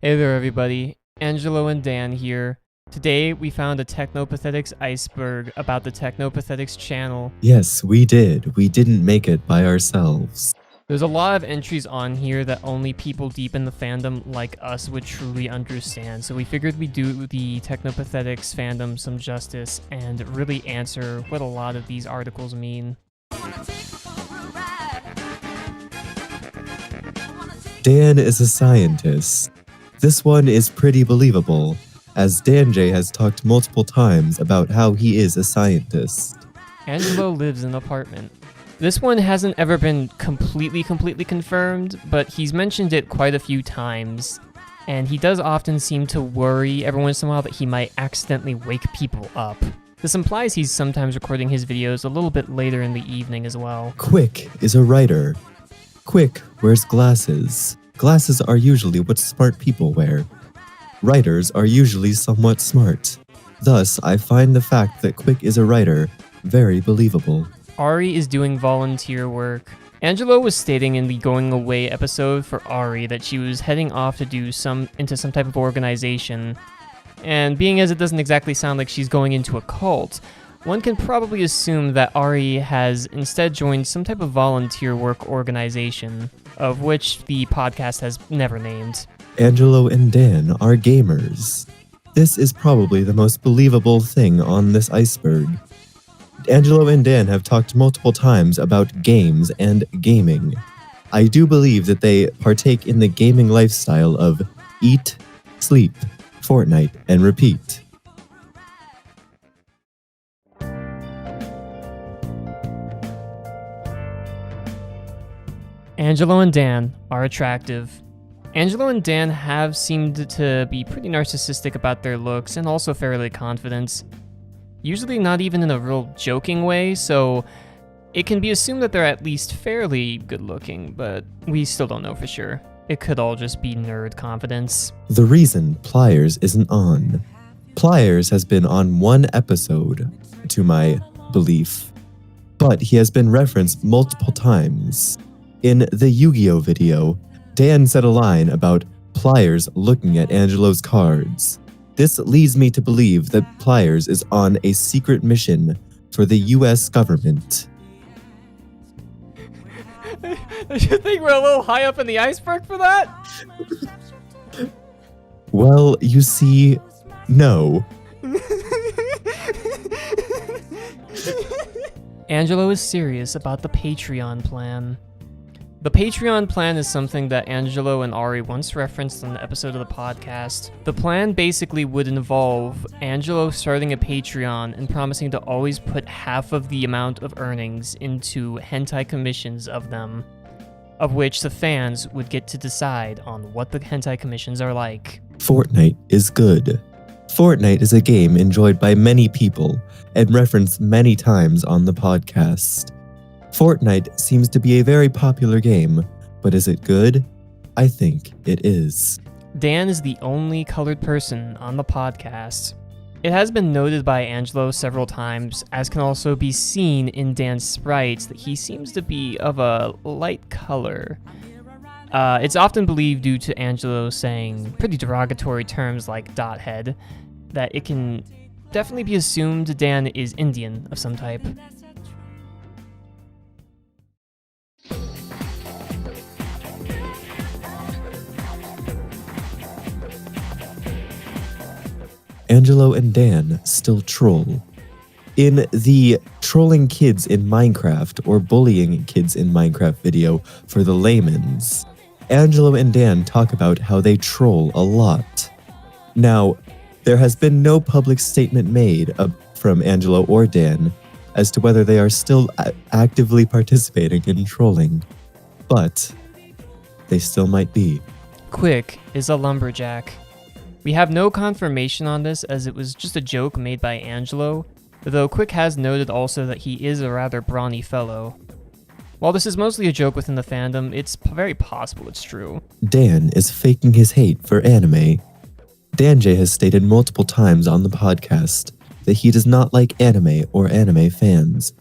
Hey there everybody, Angelo and Dan here. Today we found a Teknopathetic's iceberg about the Teknopathetic's channel. Yes, we did. We didn't make it by ourselves. There's a lot of entries on here that only people deep in the fandom like us would truly understand, so we figured we'd do the Teknopathetic's fandom some justice and really answer what a lot of these articles mean. Dan is a scientist. This one is pretty believable, as Dan J has talked multiple times about how he is a scientist. Angelo lives in an apartment. This one hasn't ever been completely confirmed, but he's mentioned it quite a few times, and he does often seem to worry every once in a while that he might accidentally wake people up. This implies he's sometimes recording his videos a little bit later in the evening as well. Quick is a writer. Quick wears glasses. Glasses are usually what smart people wear. Writers are usually somewhat smart. Thus, I find the fact that Quick is a writer very believable. Ari is doing volunteer work. Angelo was stating in the Going Away episode for Ari that she was heading off to do into some type of organization. And being as it doesn't exactly sound like she's going into a cult, one can probably assume that Ari has instead joined some type of volunteer work organization, of which the podcast has never named. Angelo and Dan are gamers. This is probably the most believable thing on this iceberg. Angelo and Dan have talked multiple times about games and gaming. I do believe that they partake in the gaming lifestyle of eat, sleep, Fortnite, and repeat. Angelo and Dan are attractive. Angelo and Dan have seemed to be pretty narcissistic about their looks and also fairly confident. Usually not even in a real joking way, so it can be assumed that they're at least fairly good looking, but we still don't know for sure. It could all just be nerd confidence. The reason Pliers isn't on. Pliers has been on one episode, to my belief, but he has been referenced multiple times. In the Yu-Gi-Oh video, Dan said a line about Pliers looking at Angelo's cards. This leads me to believe that Pliers is on a secret mission for the US government. Don't you think we're a little high up in the iceberg for that? Well, you see, no. Angelo is serious about the Patreon plan. The Patreon plan is something that Angelo and Ari once referenced on the episode of the podcast. The plan basically would involve Angelo starting a Patreon and promising to always put half of the amount of earnings into hentai commissions of them, of which the fans would get to decide on what the hentai commissions are like. Fortnite is good. Fortnite is a game enjoyed by many people and referenced many times on the podcast. Fortnite seems to be a very popular game, but is it good? I think it is. Dan is the only colored person on the podcast. It has been noted by Angelo several times, as can also be seen in Dan's sprites, that he seems to be of a light color. It's often believed due to Angelo saying pretty derogatory terms like "dothead" that it can definitely be assumed Dan is Indian of some type. Angelo and Dan still troll. In the trolling kids in Minecraft or bullying kids in Minecraft video for the layman's, Angelo and Dan talk about how they troll a lot. Now, there has been no public statement made from Angelo or Dan as to whether they are still actively participating in trolling, but they still might be. Quick is a lumberjack. We have no confirmation on this as it was just a joke made by Angelo, though Quick has noted also that he is a rather brawny fellow. While this is mostly a joke within the fandom, it's very possible it's true. Dan is faking his hate for anime. Dan J has stated multiple times on the podcast that he does not like anime or anime fans.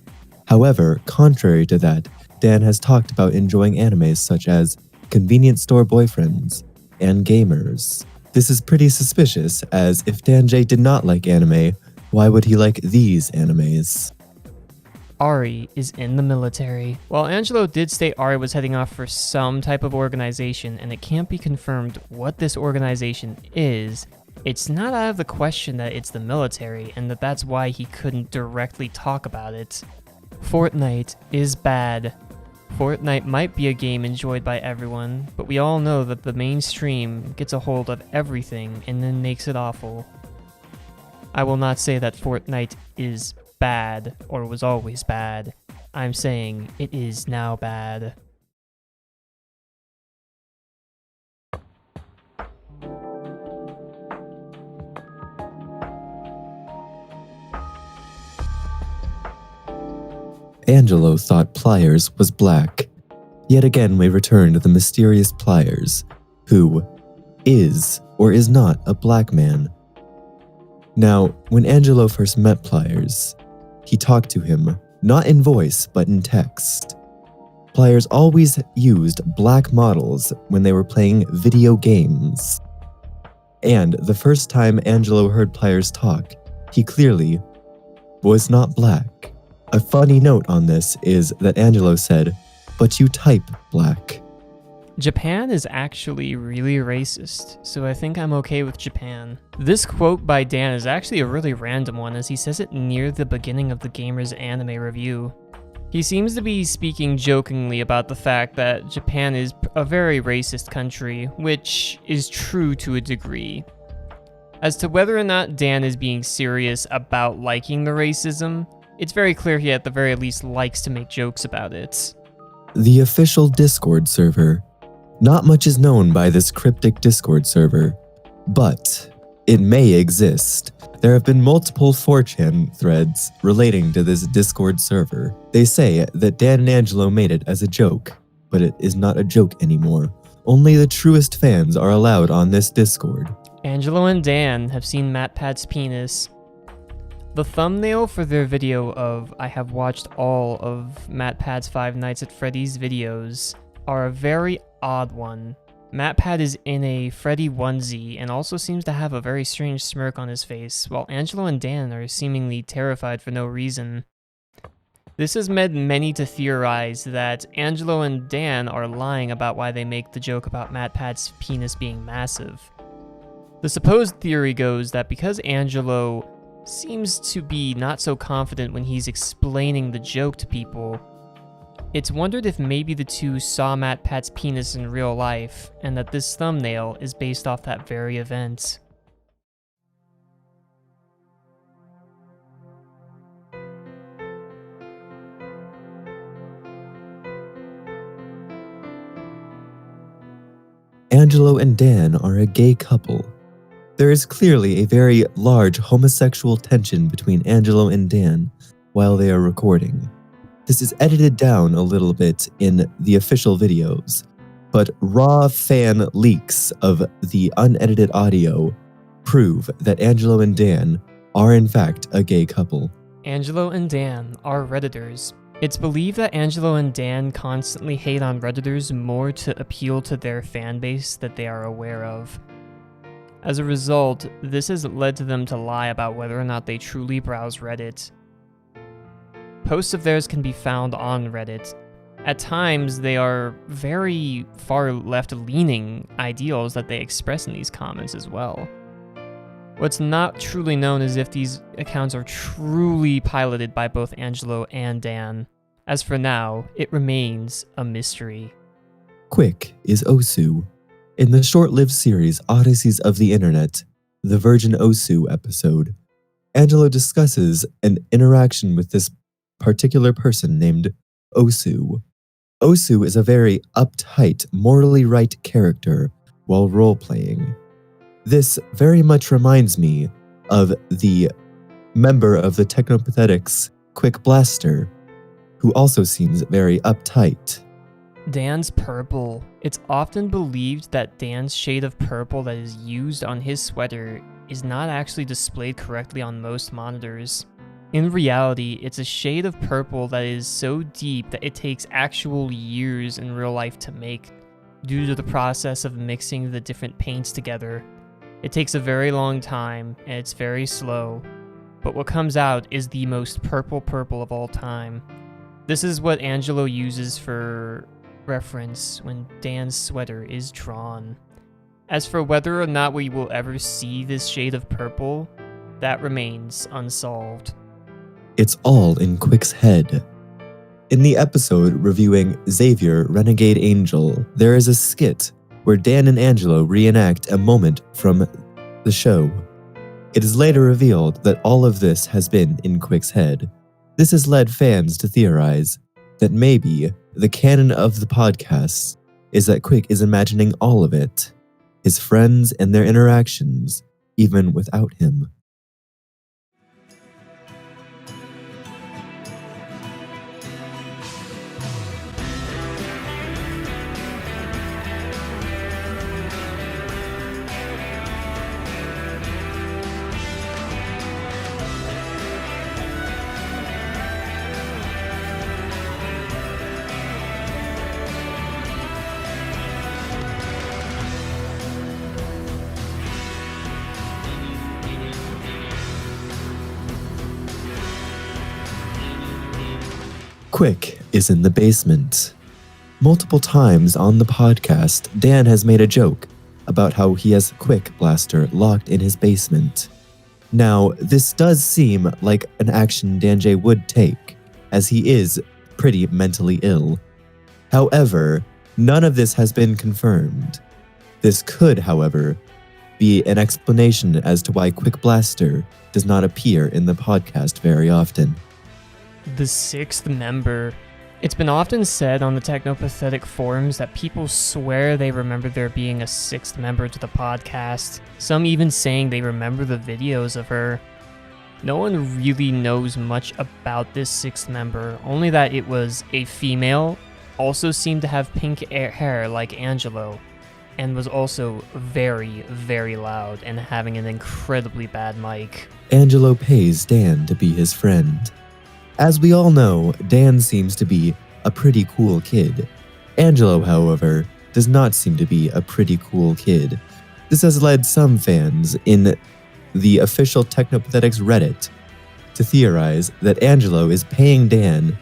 However, contrary to that, Dan has talked about enjoying animes such as Convenience Store Boyfriends, and gamers. This is pretty suspicious, as if Dan J did not like anime, why would he like these animes? Ari is in the military. While Angelo did state Ari was heading off for some type of organization, and it can't be confirmed what this organization is, it's not out of the question that it's the military, and that's why he couldn't directly talk about it. Fortnite is bad. Fortnite might be a game enjoyed by everyone, but we all know that the mainstream gets a hold of everything and then makes it awful. I will not say that Fortnite is bad or was always bad. I'm saying it is now bad. Angelo thought Pliers was black. Yet again we return to the mysterious Pliers, who is or is not a black man. Now, when Angelo first met Pliers, he talked to him, not in voice, but in text. Pliers always used black models when they were playing video games. And the first time Angelo heard Pliers talk, he clearly was not black. A funny note on this is that Angelo said, "But you type black." Japan is actually really racist, so I think I'm okay with Japan. This quote by Dan is actually a really random one, as he says it near the beginning of the gamer's anime review. He seems to be speaking jokingly about the fact that Japan is a very racist country, which is true to a degree. As to whether or not Dan is being serious about liking the racism, it's very clear he at the very least likes to make jokes about it. The official Discord server. Not much is known by this cryptic Discord server, but it may exist. There have been multiple 4chan threads relating to this Discord server. They say that Dan and Angelo made it as a joke, but it is not a joke anymore. Only the truest fans are allowed on this Discord. Angelo and Dan have seen MatPat's penis. The thumbnail for their video of "I have watched all of MatPat's Five Nights at Freddy's videos" are a very odd one. MatPat is in a Freddy onesie and also seems to have a very strange smirk on his face, while Angelo and Dan are seemingly terrified for no reason. This has led many to theorize that Angelo and Dan are lying about why they make the joke about MatPat's penis being massive. The supposed theory goes that because Angelo seems to be not so confident when he's explaining the joke to people, it's wondered if maybe the two saw MatPat's penis in real life, and that this thumbnail is based off that very event. Angelo and Dan are a gay couple. There is clearly a very large homosexual tension between Angelo and Dan while they are recording. This is edited down a little bit in the official videos, but raw fan leaks of the unedited audio prove that Angelo and Dan are in fact a gay couple. Angelo and Dan are Redditors. It's believed that Angelo and Dan constantly hate on Redditors more to appeal to their fan base that they are aware of. As a result, this has led to them to lie about whether or not they truly browse Reddit. Posts of theirs can be found on Reddit. At times, they are very far left-leaning ideals that they express in these comments as well. What's not truly known is if these accounts are truly piloted by both Angelo and Dan. As for now, it remains a mystery. Quick is Osu. In the short-lived series Odysseys of the Internet, the Virgin Osu episode, Angelo discusses an interaction with this particular person named Osu. Osu is a very uptight, morally right character while role-playing. This very much reminds me of the member of the Teknopathetic's Quick Blaster, who also seems very uptight. Dan's purple. It's often believed that Dan's shade of purple that is used on his sweater is not actually displayed correctly on most monitors. In reality, it's a shade of purple that is so deep that it takes actual years in real life to make. due to the process of mixing the different paints together. It takes a very long time, and it's very slow, but what comes out is the most purple of all time. This is what Angelo uses for reference when Dan's sweater is drawn. As for whether or not we will ever see this shade of purple, that remains unsolved. It's all in Quick's head. In the episode reviewing Xavier Renegade Angel, there is a skit where Dan and Angelo reenact a moment from the show. It is later revealed that all of this has been in Quick's head. This has led fans to theorize that maybe the canon of the podcast is that Quick is imagining all of it, his friends and their interactions, even without him. Quick is in the basement. Multiple times on the podcast, Dan has made a joke about how he has Quick Blaster locked in his basement. Now, this does seem like an action Dan J would take, as he is pretty mentally ill. However, none of this has been confirmed. This could, however, be an explanation as to why Quick Blaster does not appear in the podcast very often. The sixth member. It's been often said on the Teknopathetic forums that people swear they remember there being a sixth member to the podcast, some even saying they remember the videos of her. No one really knows much about this sixth member, only that it was a female, also seemed to have pink hair like Angelo, and was also very, very loud and having an incredibly bad mic. Angelo pays Dan to be his friend. As we all know, Dan seems to be a pretty cool kid. Angelo, however, does not seem to be a pretty cool kid. This has led some fans in the official Teknopathetics Reddit to theorize that Angelo is paying Dan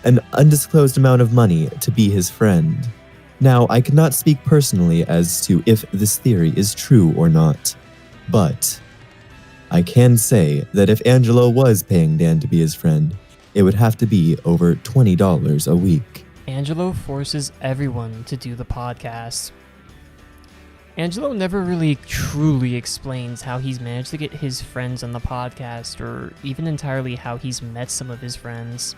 an undisclosed amount of money to be his friend. Now, I cannot speak personally as to if this theory is true or not, but I can say that if Angelo was paying Dan to be his friend, it would have to be over $20 a week. Angelo forces everyone to do the podcast. Angelo never really truly explains how he's managed to get his friends on the podcast, or even entirely how he's met some of his friends.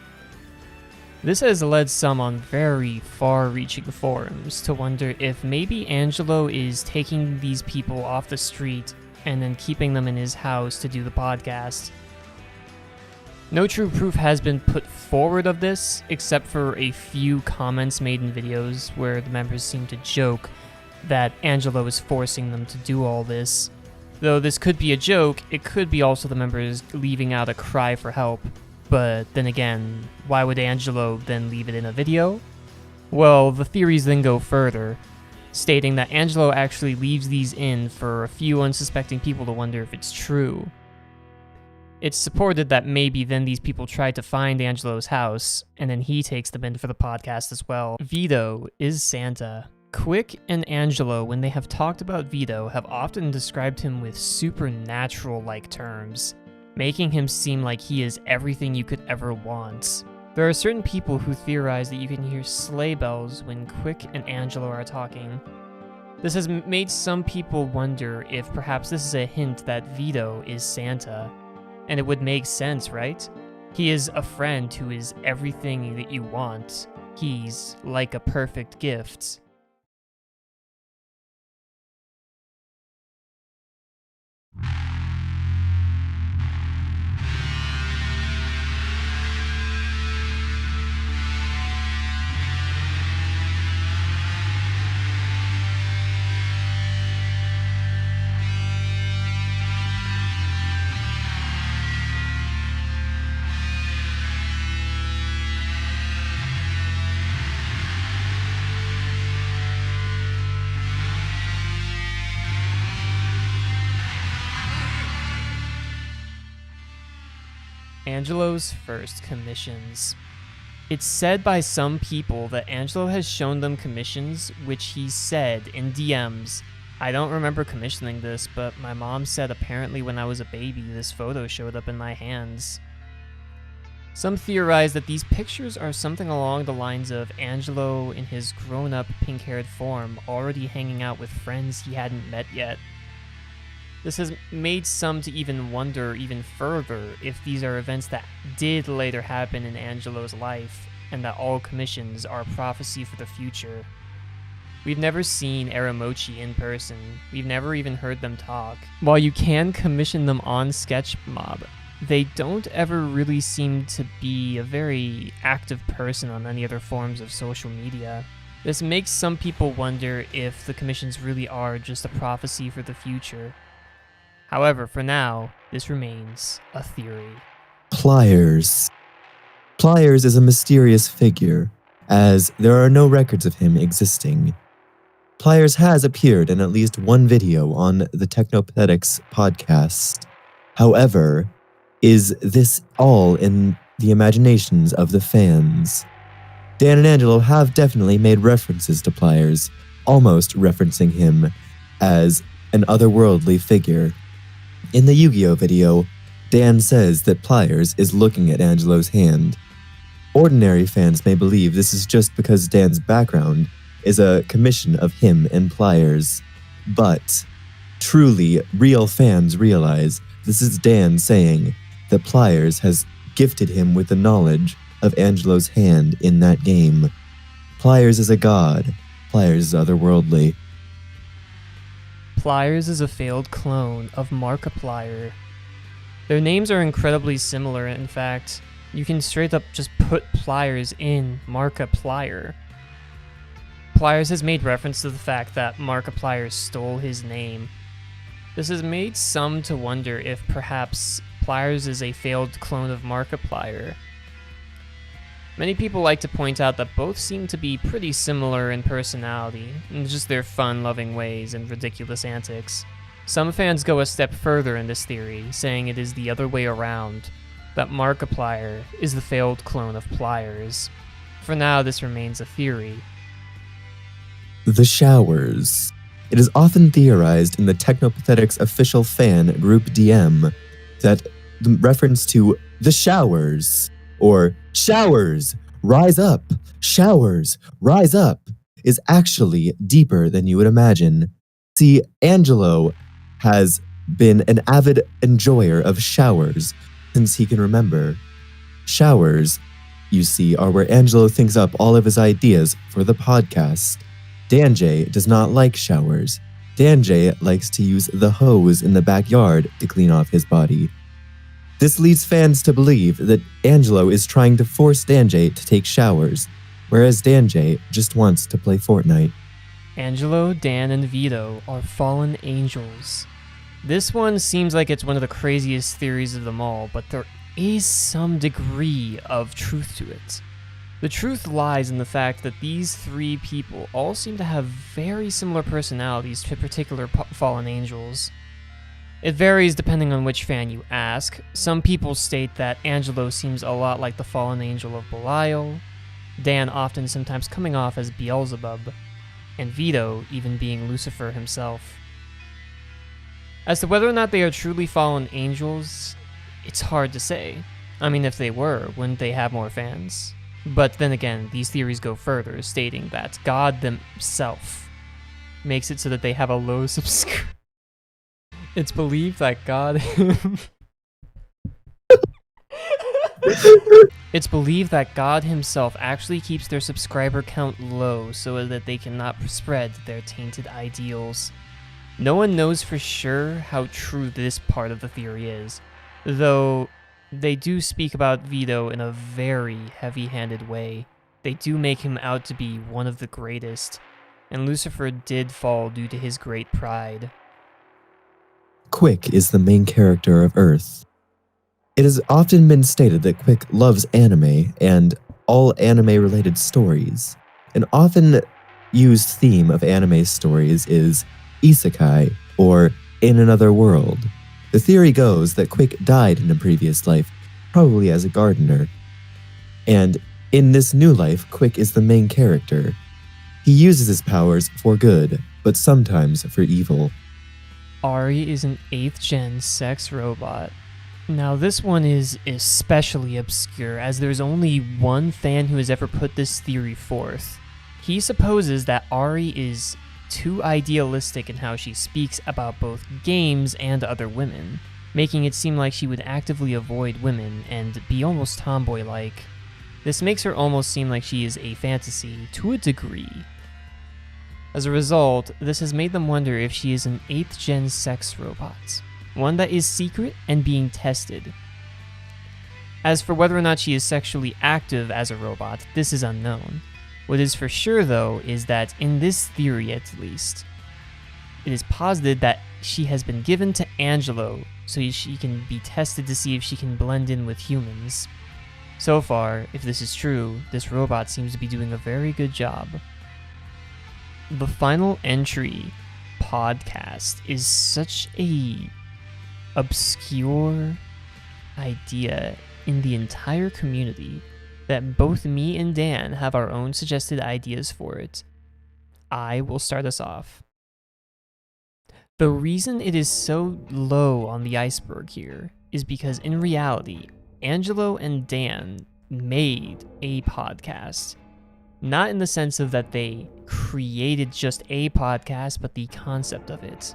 This has led some on very far-reaching forums to wonder if maybe Angelo is taking these people off the street and then keeping them in his house to do the podcast. No true proof has been put forward of this, except for a few comments made in videos where the members seem to joke that Angelo is forcing them to do all this. Though this could be a joke, it could be also the members leaving out a cry for help. But then again, why would Angelo then leave it in a video? Well, the theories then go further, stating that Angelo actually leaves these in for a few unsuspecting people to wonder if it's true. It's supported that maybe then these people try to find Angelo's house, and then he takes them in for the podcast as well. Vito is Santa. Quick and Angelo, when they have talked about Vito, have often described him with supernatural-like terms, making him seem like he is everything you could ever want. There are certain people who theorize that you can hear sleigh bells when Quick and Angelo are talking. This has made some people wonder if perhaps this is a hint that Vito is Santa. And it would make sense, right? He is a friend who is everything that you want. He's like a perfect gift. Angelo's first commissions. It's said by some people that Angelo has shown them commissions which he said in DMs, "I don't remember commissioning this, but my mom said apparently when I was a baby this photo showed up in my hands." Some theorize that these pictures are something along the lines of Angelo in his grown-up pink-haired form already hanging out with friends he hadn't met yet. This has made some to even wonder even further if these are events that did later happen in Angelo's life, and that all commissions are prophecy for the future. We've never seen Aramochi in person. We've never even heard them talk. While you can commission them on SketchMob, they don't ever really seem to be a very active person on any other forms of social media. This makes some people wonder if the commissions really are just a prophecy for the future. However, for now, this remains a theory. Pliers. Pliers is a mysterious figure, as there are no records of him existing. Pliers has appeared in at least one video on the Teknopathetic's podcast. However, is this all in the imaginations of the fans? Dan and Angelo have definitely made references to Pliers, almost referencing him as an otherworldly figure. In the Yu-Gi-Oh video, Dan says that Pliers is looking at Angelo's hand. Ordinary fans may believe this is just because Dan's background is a commission of him and Pliers, but truly real fans realize this is Dan saying that Pliers has gifted him with the knowledge of Angelo's hand in that game. Pliers is a god. Pliers is otherworldly. Pliers is a failed clone of Markiplier. Their names are incredibly similar. In fact, you can straight up just put Pliers in Markiplier. Pliers has made reference to the fact that Markiplier stole his name. This has made some to wonder if perhaps Pliers is a failed clone of Markiplier. Many people like to point out that both seem to be pretty similar in personality, in just their fun-loving ways and ridiculous antics. Some fans go a step further in this theory, saying it is the other way around, that Markiplier is the failed clone of Pliers. For now, this remains a theory. The Showers. It is often theorized in the Teknopathetic's official fan group DM that the reference to the showers, or showers, rise up, showers, rise up, is actually deeper than you would imagine. See, Angelo has been an avid enjoyer of showers since he can remember. Showers, you see, are where Angelo thinks up all of his ideas for the podcast. Danjay does not like showers. Danjay likes to use the hose in the backyard to clean off his body. This leads fans to believe that Angelo is trying to force Danjay to take showers, whereas Danjay just wants to play Fortnite. Angelo, Dan, and Vito are fallen angels. This one seems like it's one of the craziest theories of them all, but there is some degree of truth to it. The truth lies in the fact that these three people all seem to have very similar personalities to particular fallen angels. It varies depending on which fan you ask. Some people state that Angelo seems a lot like the fallen angel of Belial, Dan often sometimes coming off as Beelzebub, and Vito even being Lucifer himself. As to whether or not they are truly fallen angels, it's hard to say. I mean, if they were, wouldn't they have more fans? But then again, these theories go further, stating that God himself makes it so that they have a low subscription. It's believed that It's believed that God himself actually keeps their subscriber count low so that they cannot spread their tainted ideals. No one knows for sure how true this part of the theory is, though they do speak about Vito in a very heavy-handed way. They do make him out to be one of the greatest, and Lucifer did fall due to his great pride. Quick is the main character of Earth. It has often been stated that Quick loves anime and all anime-related stories. An often used theme of anime stories is isekai, or in another world. The theory goes that Quick died in a previous life probably as a gardener. And in this new life, Quick is the main character. He uses his powers for good, but sometimes for evil. Ari is an 8th gen sex robot. Now this one is especially obscure, as there's only one fan who has ever put this theory forth. He supposes that Ari is too idealistic in how she speaks about both games and other women, making it seem like she would actively avoid women and be almost tomboy-like. This makes her almost seem like she is a fantasy to a degree. As a result, this has made them wonder if she is an 8th gen sex robot, one that is secret and being tested. As for whether or not she is sexually active as a robot, this is unknown. What is for sure though is that in this theory at least, it is posited that she has been given to Angelo so she can be tested to see if she can blend in with humans. So far, if this is true, this robot seems to be doing a very good job. The final entry, podcast, is such a obscure idea in the entire community that both me and Dan have our own suggested ideas for it. I will start us off. The reason it is so low on the iceberg here is because in reality, Angelo and Dan made a podcast. Not in the sense of that they created just a podcast, but the concept of it.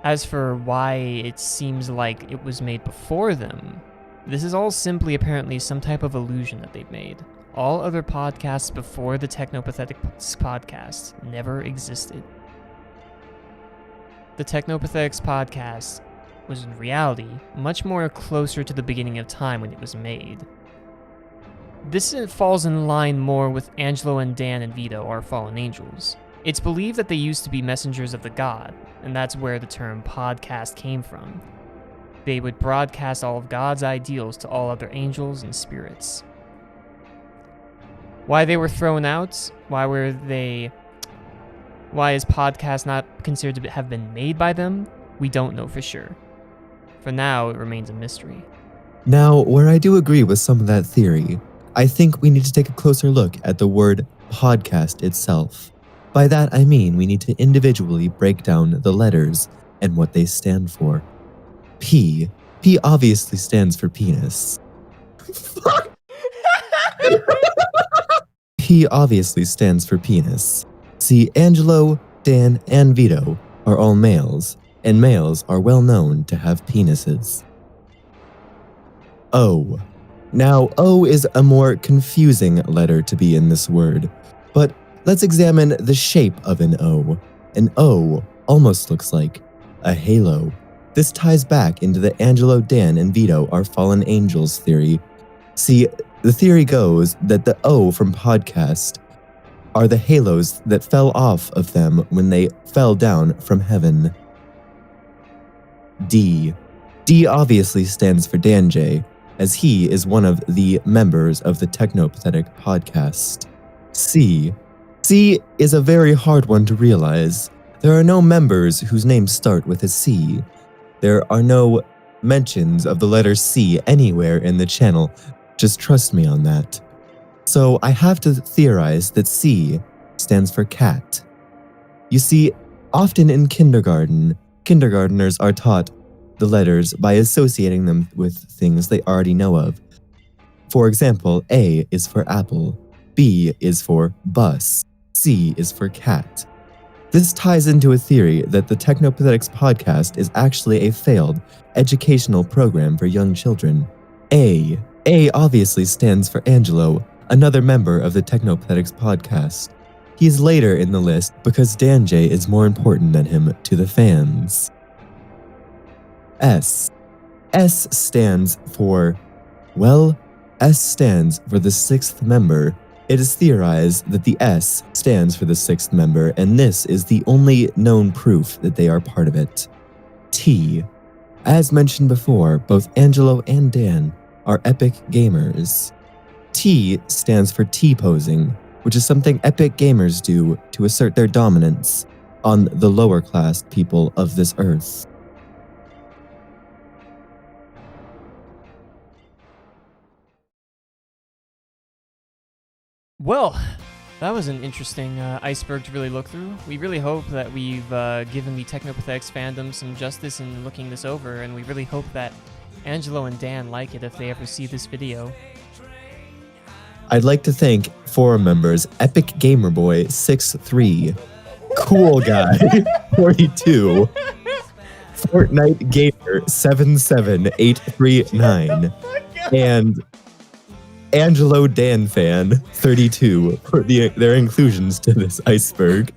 As for why it seems like it was made before them, this is all simply apparently some type of illusion that they've made. All other podcasts before the Teknopathetic podcast never existed. The Teknopathetic's podcast was in reality much more closer to the beginning of time when it was made. This falls in line more with Angelo and Dan and Vito, our fallen angels. It's believed that they used to be messengers of the god, and that's where the term podcast came from. They would broadcast all of God's ideals to all other angels and spirits. Why they were thrown out? Why is podcast not considered to have been made by them? We don't know for sure. For now, it remains a mystery. Now, where I do agree with some of that theory, I think we need to take a closer look at the word podcast itself. By that I mean we need to individually break down the letters and what they stand for. P obviously stands for penis. P obviously stands for penis. See, Angelo, Dan, and Vito are all males, and males are well known to have penises. O. Now, O is a more confusing letter to be in this word, but let's examine the shape of an O. An O almost looks like a halo. This ties back into the Angelo, Dan, and Vito are fallen angels theory. See, the theory goes that the O from podcast are the halos that fell off of them when they fell down from heaven. D. D obviously stands for Danjay, as he is one of the members of the Teknopathetic podcast. C. C is a very hard one to realize. There are no members whose names start with a C. There are no mentions of the letter C anywhere in the channel. Just trust me on that. So I have to theorize that C stands for cat. You see, often in kindergarten, kindergarteners are taught the letters by associating them with things they already know of. For example, A is for apple, B is for bus, C is for cat. This ties into a theory that the Teknopathetics podcast is actually a failed educational program for young children. A obviously stands for Angelo, another member of the Teknopathetics podcast. He is later in the list because Danjay is more important than him to the fans. S stands for, well, S stands for the sixth member. It is theorized that the S stands for the sixth member, and this is the only known proof that they are part of it. T. As mentioned before, both Angelo and Dan are epic gamers. T stands for T-posing, which is something epic gamers do to assert their dominance on the lower class people of this earth. Well, that was an interesting iceberg to really look through. We really hope that we've given the Teknopathetics fandom some justice in looking this over, and we really hope that Angelo and Dan like it if they ever see this video. I'd like to thank forum members Epic Gamer Boy 63, Cool Guy 42, Fortnite Gamer 77839, and Angelo Dan Fan 32 for their inclusions to this iceberg.